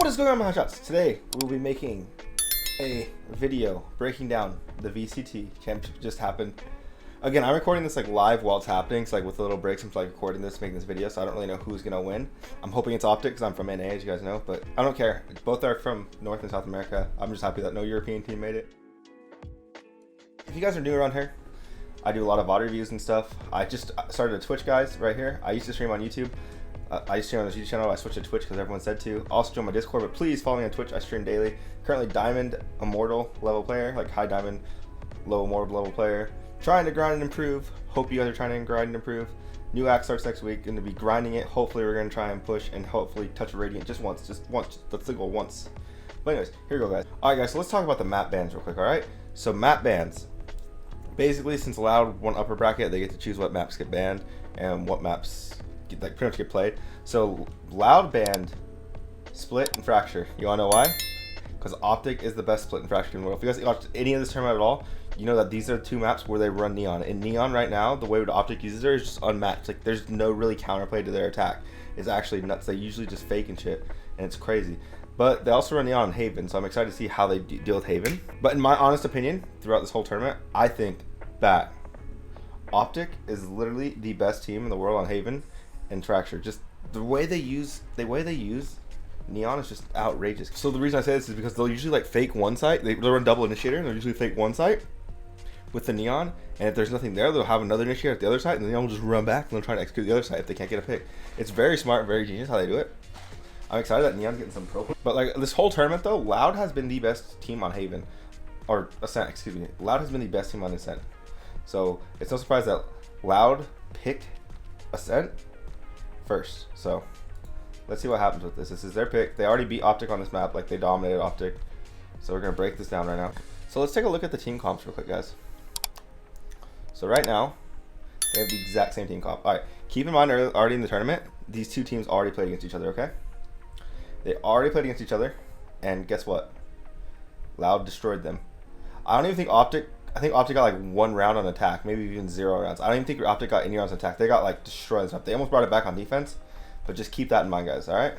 What is going on, my hotshots? Today we'll be making a video breaking down the VCT championship just happened. Again, I'm recording this like live while it's happening, so like with little breaks I'm like recording this, making this video, so I don't really know who's gonna win. I'm hoping it's Optic because I'm from NA, as you guys know, but I don't care. Both are from North and South America. I'm just happy that no European team made it. If you guys are new around here, I do a lot of VOD reviews and stuff. I just started a Twitch, guys, right here. I used to stream on YouTube. I used to stream on the YouTube channel. I switched to Twitch because everyone said to. Also join my Discord, but please follow me on Twitch. I stream daily. Currently Diamond Immortal level player, like high Diamond, low Immortal level player. Trying to grind and improve. Hope you guys are trying to grind and improve. New act starts next week. Going to be grinding it. Hopefully we're going to try and push and hopefully touch a Radiant just once. That's the goal, once. But anyways, here we go, guys. Alright, guys, so let's talk about the map bans real quick, alright? So map bans. Basically, since Loud won upper bracket, they get to choose what maps get banned and what maps get, like, pretty much get played. So Loud banned Split and Fracture. You wanna know why? Because Optic is the best Split and Fracture in the world. If you guys watched any of this tournament at all, you know that these are two maps where they run Neon. And Neon right now, the way that Optic uses her is just unmatched. Like, there's no really counterplay to their attack. It's actually nuts. They usually just fake and shit, and it's crazy. But they also run Neon on Haven, so I'm excited to see how they deal with Haven. But in my honest opinion, throughout this whole tournament, I think that Optic is literally the best team in the world on Haven and Fracture. Just the way they use Neon is just outrageous. So the reason I say this is because they'll usually like fake one site. They'll run double initiator, and they'll usually fake one site with the Neon, and if there's nothing there, they'll have another initiator at the other side, and the Neon will just run back and they'll try to execute the other side if they can't get a pick. It's very smart, very genius how they do it. I'm excited that Neon's getting some pro. But like this whole tournament though, Loud has been the best team on Haven. Or Ascent, excuse me. Loud has been the best team on Ascent. So it's no surprise that Loud picked Ascent first. So let's see what happens with this. This is their pick. They already beat Optic on this map, like they dominated Optic. So we're gonna break this down right now. So let's take a look at the team comps real quick, guys. So right now, they have the exact same team comp. Alright, keep in mind already in the tournament, these two teams already played against each other, okay? They already played against each other, and guess what? Loud destroyed them. I don't even think Optic, I think Optic got like one round on attack, maybe even 0 rounds. I don't even think Optic got any rounds on attack. They got like destroyed. They almost brought it back on defense, but just keep that in mind, guys, alright?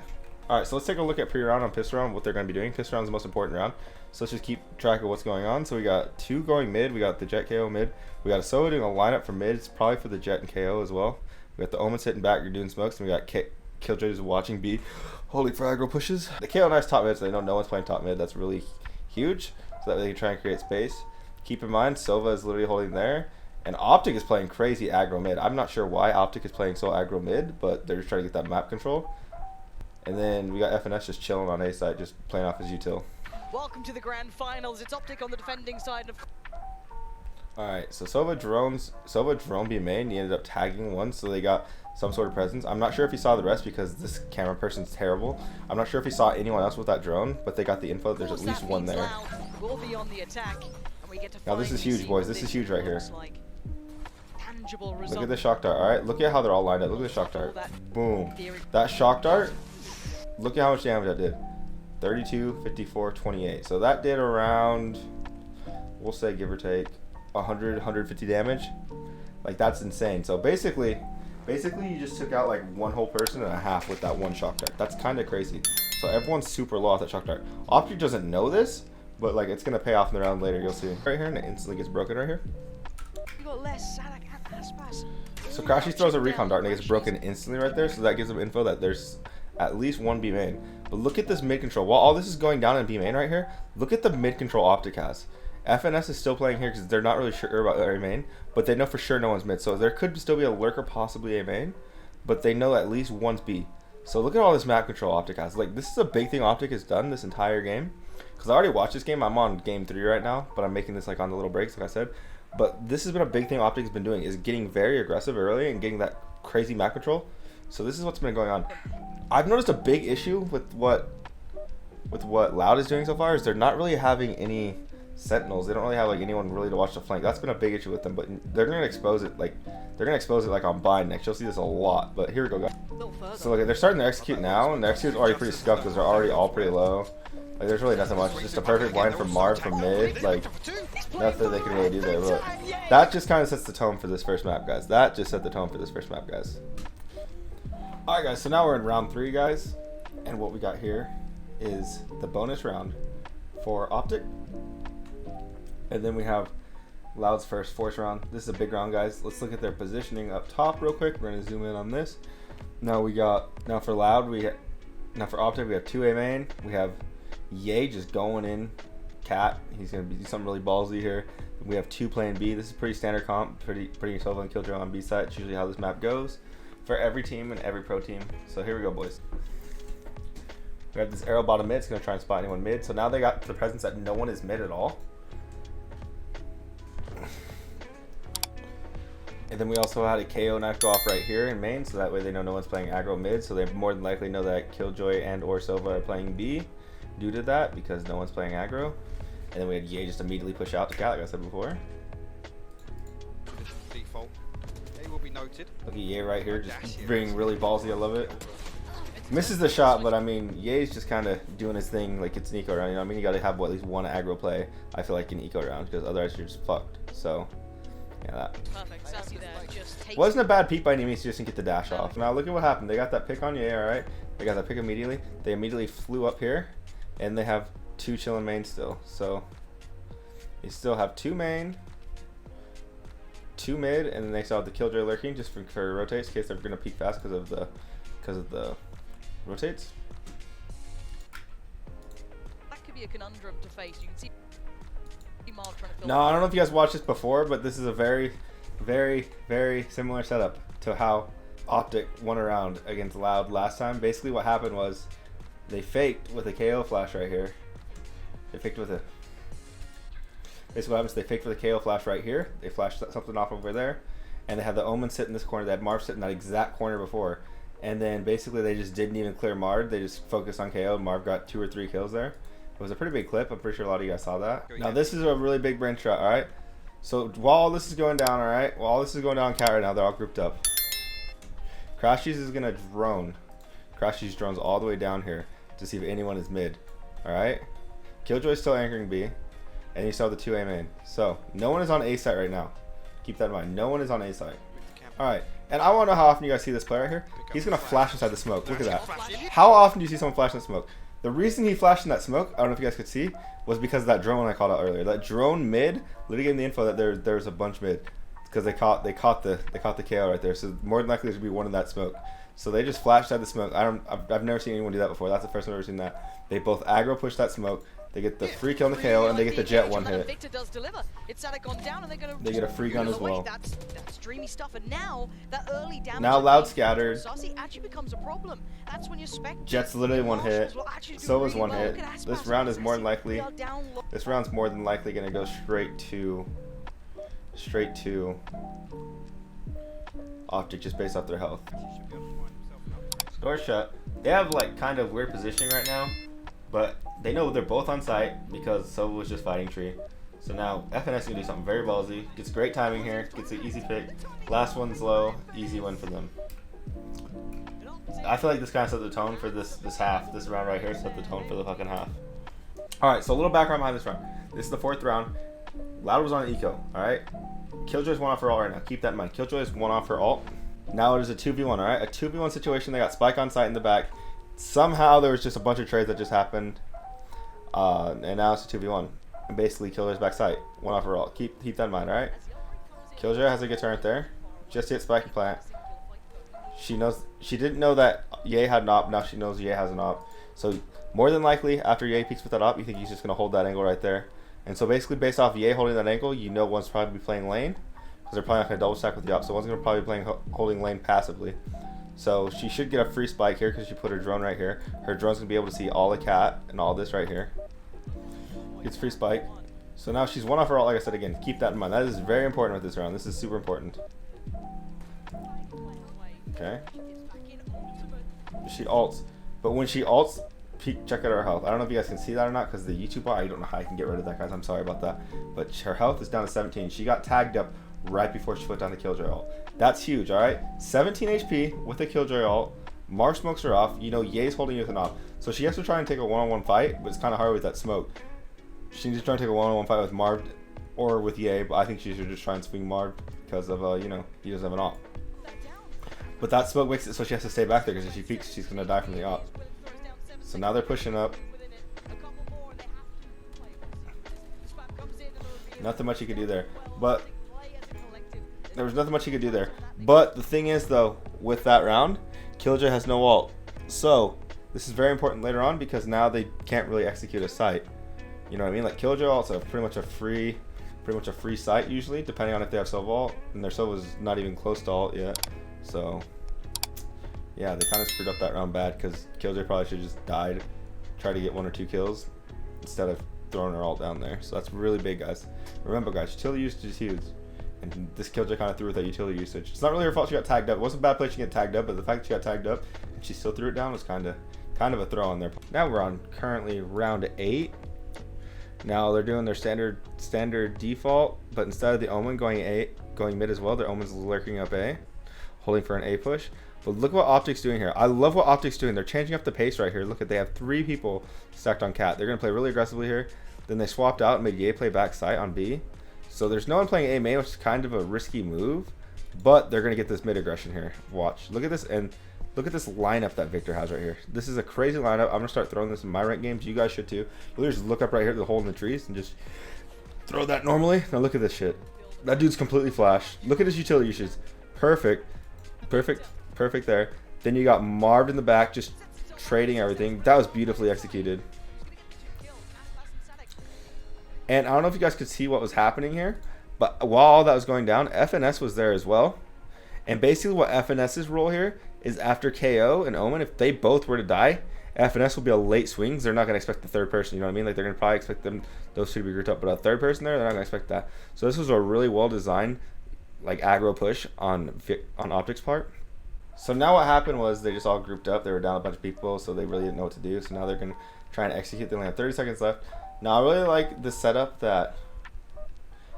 Alright, so let's take a look at pre-round on pistol round, what they're going to be doing. Pistol round is the most important round, so let's just keep track of what's going on. So we got 2 going mid, we got the Jett KO mid, we got a Sova doing a lineup for mid, it's probably for the Jett and KO as well. We got the Omen sitting back, you're doing smokes, and we got Killjoy's watching B. Holy fraggle pushes. The KO nice top mid, so they know no one's playing top mid. That's really huge, so that they can try and create space. Keep in mind, Sova is literally holding there, and Optic is playing crazy aggro mid. I'm not sure why Optic is playing so aggro mid, but they're just trying to get that map control. And then we got FNS just chilling on A side, just playing off his util. Welcome to the grand finals. It's Optic on the defending side of. Alright, so Sova drone B main, he ended up tagging one, so they got some sort of presence. I'm not sure if he saw the rest because this camera person's terrible. I'm not sure if he saw anyone else with that drone, but they got the info that there's at least one there. We'll be on the attack, and we get to now this is huge, boys. This is huge right here. Look at the shock dart. Alright, look at how they're all lined up. Look at the shock dart. Boom. That shock dart, look at how much damage that did. 32, 54, 28. So that did around, we'll say give or take, 100, 150 damage. Like, that's insane. So basically you just took out like one whole person and a half with that one shock dart. That's kind of crazy. So everyone's super low off that shock dart. Optic doesn't know this, but like it's gonna pay off in the round later. You'll see right here, and it instantly gets broken right here. So Crashy throws a recon dart and it gets broken instantly right there. So that gives them info that there's at least one B main. But look at this mid control. While all this is going down in B main right here, look at the mid control Optic has. FNS is still playing here because they're not really sure about their main, but they know for sure no one's mid. So there could still be a lurker, possibly a main, but they know at least one's B. So look at all this map control Optic has. Like, this is a big thing Optic has done this entire game. Because I already watched this game. I'm on game 3 right now, but I'm making this like on the little breaks, like I said. But this has been a big thing Optic has been doing, is getting very aggressive early and getting that crazy map control. So this is what's been going on. I've noticed a big issue with what Loud is doing so far is they're not really having any sentinels. They don't really have like anyone really to watch the flank. That's been a big issue with them, but they're gonna expose it like on bind next. You'll see this a lot. But here we go, guys. So look, they're starting to execute now, and their execute's already pretty scuffed because they're already all pretty low. Like, there's really nothing much. It's just a perfect blind from Marv from mid. Like, nothing they can really do there. But that just kind of sets the tone for this first map, guys. That just set the tone for this first map, guys. Alright, guys. So now we're in round 3, guys. And what we got here is the bonus round for Optic. And then we have Loud's first force round. This is a big round, guys. Let's look at their positioning up top real quick. We're gonna zoom in on this. Now for Loud, now for Optic, we have 2A main. We have Ye just going in cat. He's gonna do something really ballsy here. We have 2 playing B. This is pretty standard comp, pretty yourself on Killjoy on B side. It's usually how this map goes for every team and every pro team. So here we go, boys. We have this arrow bottom mid. It's gonna try and spot anyone mid. So now they got the presence that no one is mid at all. And then we also had a KO knife go off right here in main, so that way they know no one's playing aggro mid, so they more than likely know that Killjoy and or Silva are playing B due to that, because no one's playing aggro. And then we had Ye just immediately push out to cat, like I said before. Default. They will be noted. Look at Ye right here, just being really ballsy, I love it. Misses the shot, but I mean, Ye's just kind of doing his thing like it's an eco round, you know what I mean? You gotta have at least one aggro play, I feel like, in eco round, because otherwise you're just fucked, so. Yeah, that Perfect. Sassy there. Just takes wasn't a bad peek by any means, just didn't get the dash off. Now look at what happened. They got that pick on Ye, alright? They got that pick immediately. They immediately flew up here, and they have 2 chilling main still. So they still have 2 main, 2 mid, and then they still have the Killjoy lurking just for rotates in case they're gonna peek fast because of the rotates. That could be a conundrum to face. You can see Marv trying to fill. No, I don't know if you guys watched this before, but this is a very, very, very similar setup to how Optic won around against Loud last time. Basically what happened was they faked with a KO flash right here. Basically what happens is they faked with a KO flash right here. They flashed something off over there, and they had the Omen sit in this corner. They had Marv sit in that exact corner before, and then basically they just didn't even clear Marv. They just focused on KO. Marv got 2 or 3 kills there. It was a pretty big clip. I'm pretty sure a lot of you guys saw that. Now this is a really big brain shot, alright? So while all this is going down, alright? While all this is going down cat right now, they're all grouped up. Crashies is gonna drone. Crashies drones all the way down here to see if anyone is mid. Alright? Killjoy's still anchoring B. And you saw the 2A main. So no one is on A site right now. Keep that in mind. No one is on A site. Alright. And I wanna know how often you guys see this player right here. He's gonna flash inside the smoke. Look at that. How often do you see someone flash in the smoke? The reason he flashed in that smoke, I don't know if you guys could see, was because of that drone I called out earlier. That drone mid literally gave me the info that there's a bunch mid, because they caught the KO right there. So more than likely there should be one in that smoke. So they just flashed out the smoke. I've never seen anyone do that before. That's the first time I've ever seen that. They both aggro push that smoke. They get the free kill on the KO, and they get the Jett 1 hit. Victor does deliver. It's gone down, and they get a free gun as well. That's dreamy stuff. And now that early damage. Now Loud scattered. Sassy actually becomes a problem. That's when you expect. Jett's literally 1 hit. So is 1 hit. This round is more than likely. This round's more than likely gonna go straight to Optic just based off their health. Door shut. They have like kind of weird positioning right now, but they know they're both on site because Silva was just fighting tree. So now FNS is gonna do something very ballsy. Gets great timing here. Gets an easy pick. Last one's low. Easy win for them. I feel like this kind of set the tone for this half. This round right here set the tone for the fucking half. All right. So a little background behind this round. This is the 4th round. Loud was on eco. All right. Killjoy's 1 off her ult right now. Keep that in mind. Killjoy's 1 off her ult. Now it is a 2v1. All right. A 2v1 situation. They got Spike on site in the back. Somehow there was just a bunch of trades that just happened. And now it's a 2v1. And basically Killjoy's back site. 1 off her ult. Keep that in mind, alright? Killjoy has a good turn there. Just hit Spike and plant. She didn't know that Ye had an op. Now she knows Ye has an op. So more than likely after Ye peeks with that op, you think he's just gonna hold that angle right there. And so basically based off Ye holding that angle, you know one's probably playing lane. Because they're probably not gonna double stack with the op. So one's gonna probably be playing holding lane passively. So she should get a free spike here because she put her drone right here. Her drone's gonna be able to see all the cat and all this right here. Gets free spike. So now she's 1 off her ult, like I said again. Keep that in mind. That is very important with this round. This is super important. Okay. She ults. But when she ults, check out her health. I don't know if you guys can see that or not because the YouTube bar, I don't know how I can get rid of that, guys. I'm sorry about that. But her health is down to 17. She got tagged up right before she put down the Killjoy ult. That's huge, alright? 17 HP with the Killjoy ult. Marv smokes her off. You know Ye's holding you with an op. So she has to try and take a one-on-one fight, but it's kind of hard with that smoke. She needs to try and take a one-on-one fight with Marv or with Ye, but I think she should just try and swing Marv because of, you know, he doesn't have an op. But that smoke makes it so she has to stay back there because if she peeks, she's going to die from the op. So now they're pushing up. Nothing much he could do there. But there was nothing much he could do there. But the thing is, though, with that round, Killjoy has no ult. So this is very important later on because now they can't really execute a sight. You know what I mean? Like Killjoy ult's pretty much a free sight usually, depending on if they have Silva ult, and their Silva's not even close to ult yet. So yeah, they kind of screwed up that round bad because Killjoy probably should have just died, try to get 1 or 2 kills instead of throwing her ult down there. So that's really big, guys. Remember, guys, utility usage is huge. And this Killjoy kind of threw with that utility usage. It's not really her fault she got tagged up. It wasn't a bad play she got tagged up, but the fact that she got tagged up and she still threw it down was kind of a throw on there. Now we're on currently round 8. Now they're doing their standard default, but instead of the omen going mid as well, their omen's lurking up A, holding for an A push. But look what Optic's doing here. I love what Optic's doing. They're changing up the pace right here. Look at, they have 3 people stacked on cat. They're gonna play really aggressively here. Then they swapped out and made Ye play back site on B. So there's no one playing A main, which is kind of a risky move, but they're gonna get this mid aggression here. Watch, look at this, and look at this lineup that Victor has right here. This is a crazy lineup. I'm gonna start throwing this in my ranked games. You guys should too. You'll just look up right here at the hole in the trees and just throw that normally. Now look at this shit. That dude's completely flashed. Look at his utility usage. Perfect there. Then you got Marv in the back, just trading everything. That was beautifully executed. And I don't know if you guys could see what was happening here, but while all that was going down, FNS was there as well. And basically what FNS's role here is after KO and Omen, if they both were to die, FNS will be a late swings. They're not going to expect the third person, you know what I mean? Like they're going to probably expect those two to be grouped up, but a third person there, they're not going to expect that. So this was a really well designed like aggro push on Optic's part. So now what happened was they just all grouped up. They were down a bunch of people, so they really didn't know what to do. So now they're going to try and execute. They only have 30 seconds left. Now I really like the setup that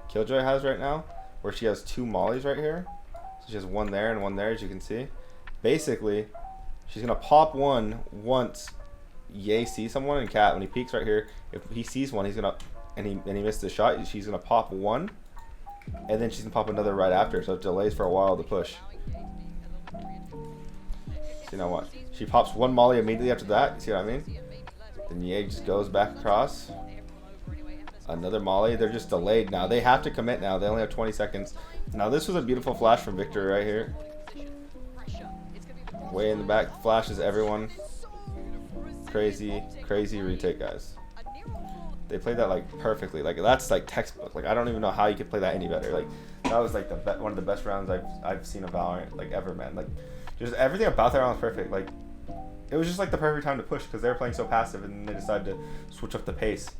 Killjoy has right now, where she has 2 mollies right here. So she has one there and one there, as you can see. Basically, she's gonna pop one once Ye sees someone, and Cat, when he peeks right here, if he sees one, he's gonna and he missed the shot, she's gonna pop one, and then she's gonna pop another right after, so it delays for a while to push. See, now what? She pops one molly immediately after that. You see what I mean? Then Ye just goes back across. Another molly. They're just delayed now. They have to commit now. They only have 20 seconds. Now this was a beautiful flash from Victor right here. Way in the back. Flashes everyone. Crazy retake, guys. They played that like perfectly. Like that's like textbook. Like I don't even know how you could play that any better. Like that was like one of the best rounds I've seen of Valorant like ever, man. Like just everything about that round was perfect. Like it was just like the perfect time to push because they were playing so passive, and they decided to switch up the pace.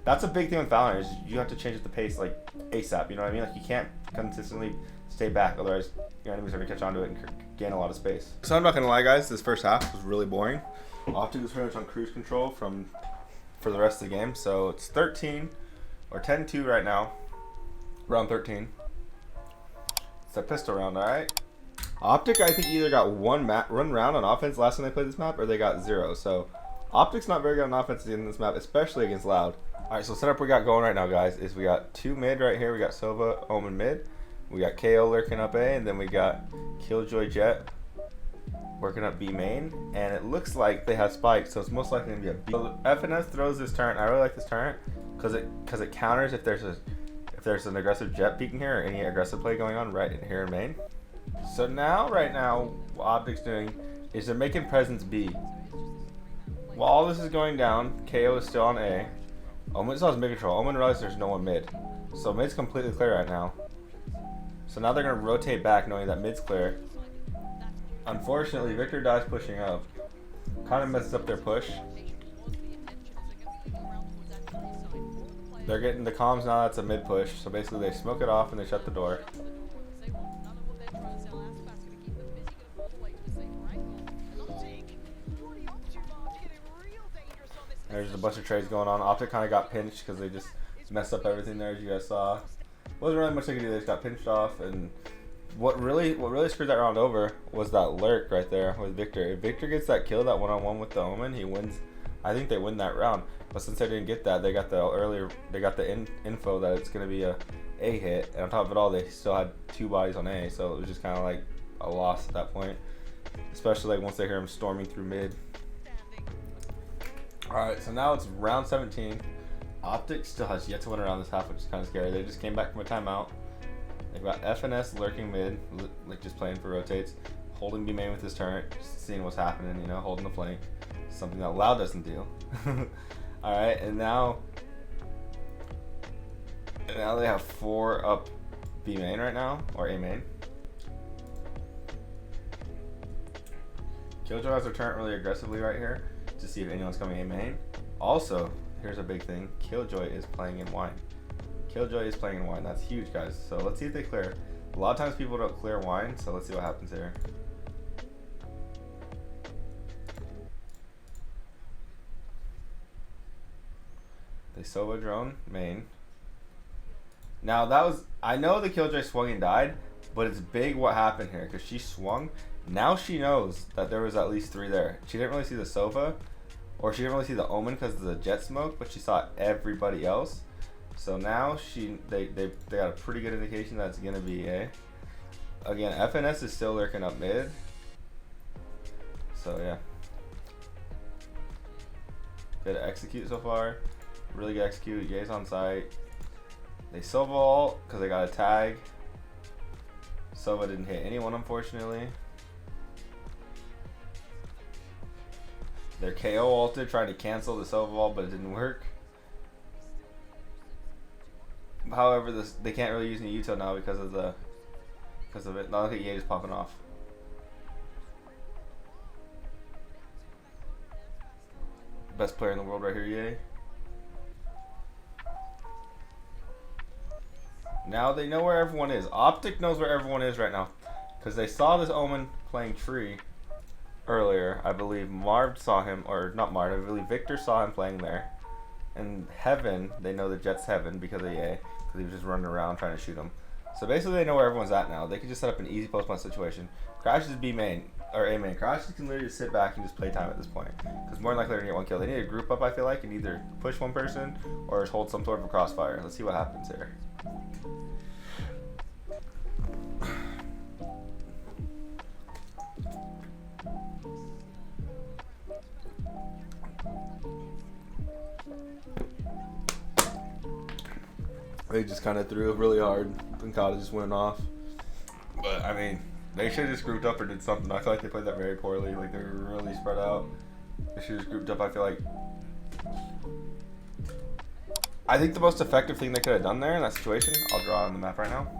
That's a big thing with Valorant, is you have to change up the pace like ASAP, you know what I mean? Like you can't consistently stay back, otherwise your enemies are gonna catch on to it and gain a lot of space. So I'm not gonna lie, guys, this first half was really boring. Optic was pretty much on cruise control for the rest of the game. So it's 13 or 10-2 right now, round 13. It's a pistol round, alright? Optic, I think, either got one round on offense last time they played this map, or they got 0. So Optic's not very good on offense in this map, especially against Loud. Alright, so setup we got going right now, guys, is we got 2 mid right here. We got Silva, Omen mid. We got KO lurking up A, and then we got Killjoy Jett working up B main. And it looks like they have spikes, so it's most likely going to be a B. So FNS throws this turret. I really like this turret because it counters if there's an aggressive Jett peeking here or any aggressive play going on right in here in main. So now, right now, what Optic's doing is they're making presence B. While all this is going down, KO is still on A. Omen still has mid control. Omen realizes there's no one mid. So mid's completely clear right now. So now they're going to rotate back knowing that mid's clear. Unfortunately, Victor dies pushing up. Kind of messes up their push. They're getting the comms now, that's a mid push. So basically they smoke it off and they shut the door. There's a bunch of trades going on. Optic kind of got pinched because they just messed up everything there, as you guys saw. Wasn't really much they could do. They just got pinched off. And what really screwed that round over was that lurk right there with Victor. If Victor gets that kill, that one-on-one with the Omen, he wins. I think they win that round. But since they didn't get that, they got the info that it's going to be a hit. And on top of it all, they still had 2 bodies on A. So it was just kind of like a loss at that point. Especially like once they hear him storming through mid. Alright, so now it's round 17. Optic still has yet to win around this half, which is kind of scary. They just came back from a timeout. They've got FNS lurking mid, like just playing for rotates, holding B main with his turret, just seeing what's happening, you know, holding the flank. Something that Loud doesn't do. Alright, and now they have 4 up B main right now, or A main. Killjoy has their turret really aggressively right here to see if anyone's coming A main. Also, here's a big thing, Killjoy is playing in wine. Killjoy is playing in wine. That's huge, guys. So let's see if they clear. A lot of times people don't clear wine, so let's see what happens here. They Sova drone main. Now that was, I know the Killjoy swung and died, but it's big what happened here because she swung. Now she knows that there was at least 3 there. She didn't really see the Sova, or she didn't really see the omen because of the jet smoke, but she saw everybody else. So now they got a pretty good indication that it's gonna be A. Again, FNS is still lurking up mid. So yeah, good to execute so far. Really good execute. Ye's on site. They Sova ult because they got a tag. Sova didn't hit anyone, unfortunately. Their KO ulted, trying to cancel the Sova ult, but it didn't work. However, they can't really use Niyuto now because of it. Now look at Ye just popping off. Best player in the world right here, Ye. Now they know where everyone is. Optic knows where everyone is right now because they saw this Omen playing tree earlier. I believe Marv saw him, or not Marv, I believe Victor saw him playing there. And Heaven, they know the Jett's Heaven because of Ye, because he was just running around trying to shoot him. So basically they know where everyone's at now. They can just set up an easy post plant situation. Crash is B main, or A main. Crash can literally just sit back and just play time at this point. Because more than likely they're going to get 1 kill. They need to group up, I feel like, and either push one person or just hold some sort of a crossfire. Let's see what happens here. They just kind of threw it really hard. Pincata just went off. But, I mean, they should have just grouped up or did something. I feel like they played that very poorly. Like, they were really spread out. They should have just grouped up, I feel like. I think the most effective thing they could have done there in that situation, I'll draw on the map right now,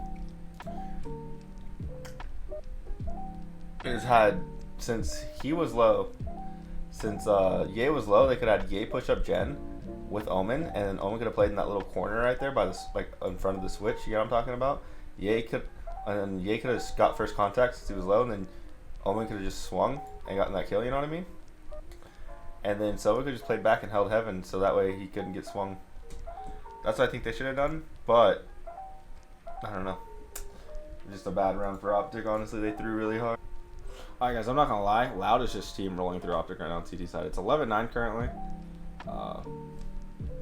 is had, since he was low, since Ye was low, they could have had Ye push up Jen with Omen, and then Omen could have played in that little corner right there by the, like, in front of the switch. You know what I'm talking about? Ye could have got first contact since he was low, and then Omen could have just swung and gotten that kill. You know what I mean? And then Sova could have just played back and held Heaven, so that way he couldn't get swung. That's what I think they should have done, but I don't know. Just a bad round for Optic. Honestly, they threw really hard. Alright guys, I'm not gonna lie. Loud is just steamrolling through Optic right now on CT side. It's 11-9 currently.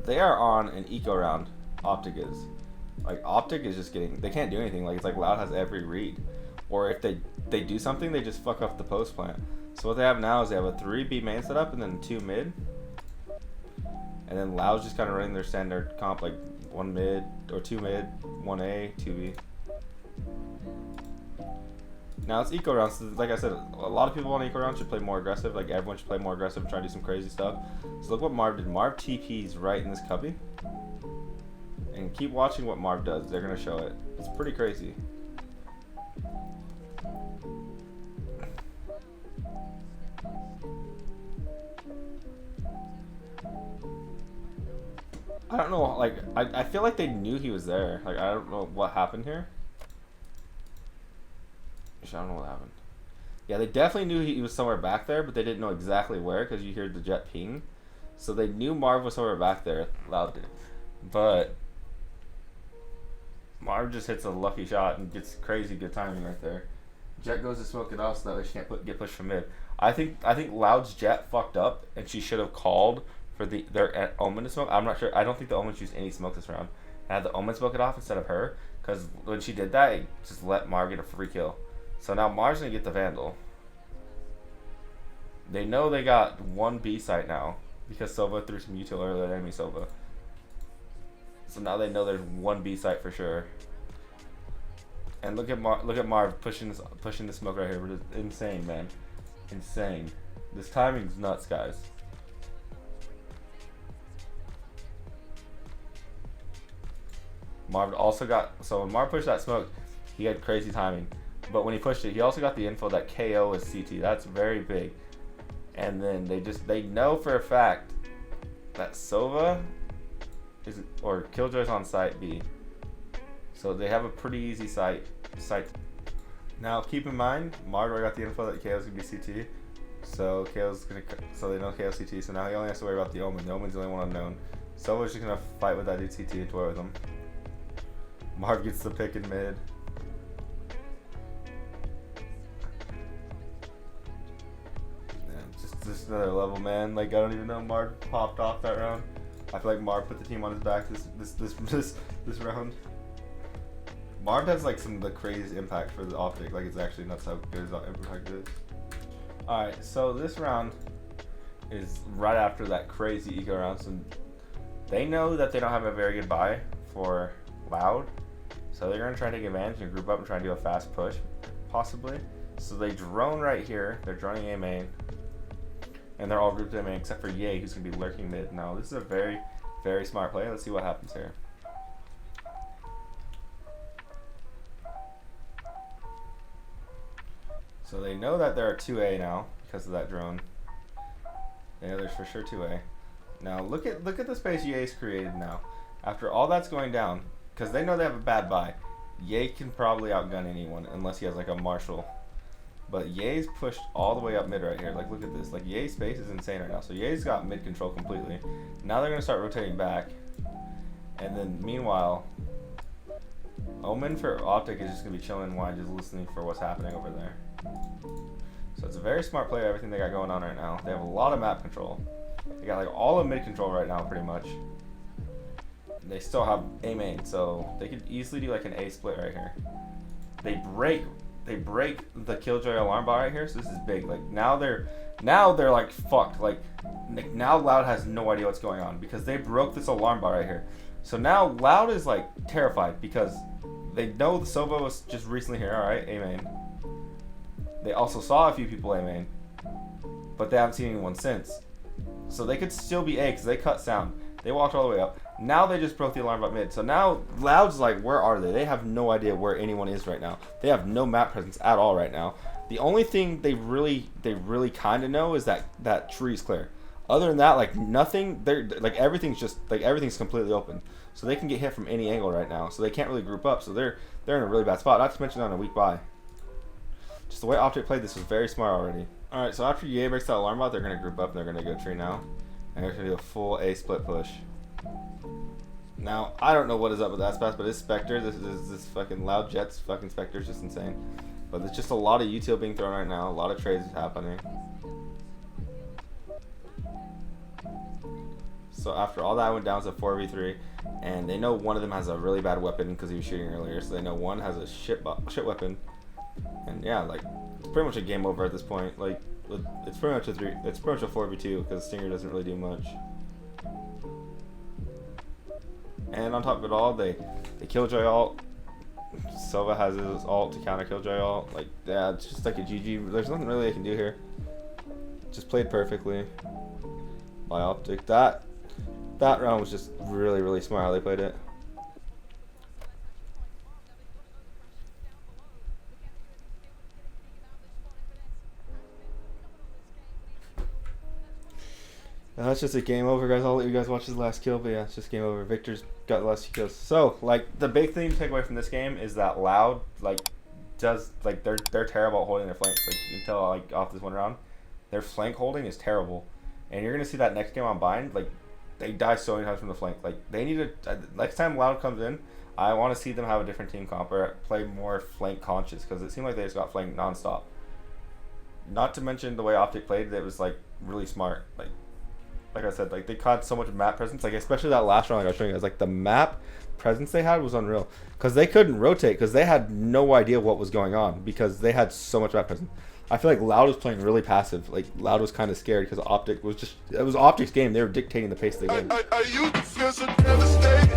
They are on an eco round. Optic is. Like, Optic is just getting, they can't do anything. Like, it's like Loud has every read. Or if they do something, they just fuck up the post plant. So what they have now is they have a 3 B main set up and then 2 mid. And then Loud's just kind of running their standard comp, like 1 mid, or 2 mid, 1 A, 2 B. Now it's eco rounds. So like I said, a lot of people on eco rounds should play more aggressive. Like, everyone should play more aggressive and try to do some crazy stuff. So look what Marv did. Marv TP's right in this cubby. And keep watching what Marv does. They're gonna show it. It's pretty crazy. I don't know, like, I feel like they knew he was there. Like, I don't know what happened here. I don't know what happened. Yeah, they definitely knew he was somewhere back there, but they didn't know exactly where because you hear the jet ping. So they knew Marv was somewhere back there. Loud did. But Marv just hits a lucky shot and gets crazy good timing right there. Jett goes to smoke it off so that way she can't get pushed from mid. I think Loud's Jett fucked up and she should have called for their Omen to smoke. I'm not sure. I don't think the Omen used any smoke this round. I had the Omen smoke it off instead of her because when she did that, it just let Marv get a free kill. So now Marv's gonna get the Vandal. They know they got 1 B site now because Sova threw some util earlier, enemy Sova. So now they know there's one B site for sure. And look at Marv pushing the smoke right here. We're just insane, man. Insane. This timing's nuts, guys. Marv also got, so when Marv pushed that smoke, he had crazy timing. But when he pushed it, he also got the info that KO is CT. That's very big. And then they know for a fact that Sova is, or Killjoy's on site B. So they have a pretty easy site. Now keep in mind, Marv already got the info that KO's gonna be CT. So they know KO's CT. So now he only has to worry about the omen. The omen's the only one unknown. Sova's just gonna fight with that dude CT and toy with him. Marv gets the pick in mid. Just another level, man. Like, I don't even know. Marv popped off that round. I feel like Marv put the team on his back this round. Marv has like some of the craziest impact for the Optic. Like, it's actually nuts how good his impact is. All right, so this round is right after that crazy eco round. So they know that they don't have a very good buy for Loud. So they're gonna try to take advantage and group up and try and do a fast push, possibly. So they drone right here. They're droning A main. And they're all grouped in main except for Ye, who's gonna be lurking mid. Now this is a very, very smart play. Let's see what happens here. So they know that there are 2A now because of that drone. They know there's for sure 2A. Now look at the space Ye's created now. After all that's going down, because they know they have a bad buy, Ye can probably outgun anyone unless he has like a Marshall. But Ye's pushed all the way up mid right here. Like, look at this. Like, Ye's space is insane right now. So Ye's got mid control completely. Now they're gonna start rotating back. And then meanwhile, Omen for Optic is just gonna be chilling in wine, just listening for what's happening over there. So it's a very smart play, everything they got going on right now. They have a lot of map control. They got like all of mid control right now, pretty much. And they still have A main, so they could easily do like an A split right here. They break the Killjoy alarm bar right here, so this is big. Like now they're like fucked. Like now Loud has no idea what's going on because they broke this alarm bar right here. So now Loud is like terrified because they know the Sova was just recently here. All right, A main. They also saw a few people A main, but they haven't seen anyone since. So they could still be A because they cut sound. They walked all the way up. Now they just broke the alarm about mid. So now Loud's like, where are they? They have no idea where anyone is right now. They have no map presence at all right now. The only thing they really kind of know is that tree's clear. Other than that, like nothing. They're like everything's completely open. So they can get hit from any angle right now. So they can't really group up. So they're in a really bad spot. Not to mention on a weak buy. Just the way Optic played this was very smart already. All right, so after Ye breaks that alarm out, they're gonna group up and they're gonna go tree now, and they're gonna do a full A split push. Now I don't know what is up with that spot, but this Spectre, this fucking Loud Jett's fucking Spectre is just insane. But there's just a lot of util being thrown right now, a lot of trades happening. So after all that went down to 4v3, and they know one of them has a really bad weapon because he was shooting earlier, so they know one has a shit weapon. And yeah, like it's pretty much a game over at this point. Like it's pretty much a 4v2 because Stinger doesn't really do much. And on top of it all, they Killjoy ult. Sova has his ult to counter Killjoy ult. Like yeah, it's just like a GG. There's nothing really they can do here. Just played perfectly by Optic. That round was just really smart how they played it. That's just a game over, guys. I'll let you guys watch his last kill, but yeah, it's just game over. Victor's got the last 2 kills. So, like, the big thing to take away from this game is that Loud, like, they're terrible at holding their flanks. Like, you can tell, like, off this one round, their flank holding is terrible. And you're gonna see that next game on Bind, like, they die so many times from the flank. Like, they need to, next time Loud comes in, I want to see them have a different team comp or play more flank conscious, because it seemed like they just got flanked nonstop. Not to mention the way Optic played, it was, like, really smart. Like I said, like they caught so much map presence, like especially that last round, like I was showing you guys, like the map presence they had was unreal because they couldn't rotate because they had no idea what was going on because they had so much map presence. I feel like Loud was playing really passive. Like Loud was kind of scared because Optic was it was Optic's game. They were dictating the pace of the game. Are you devastated?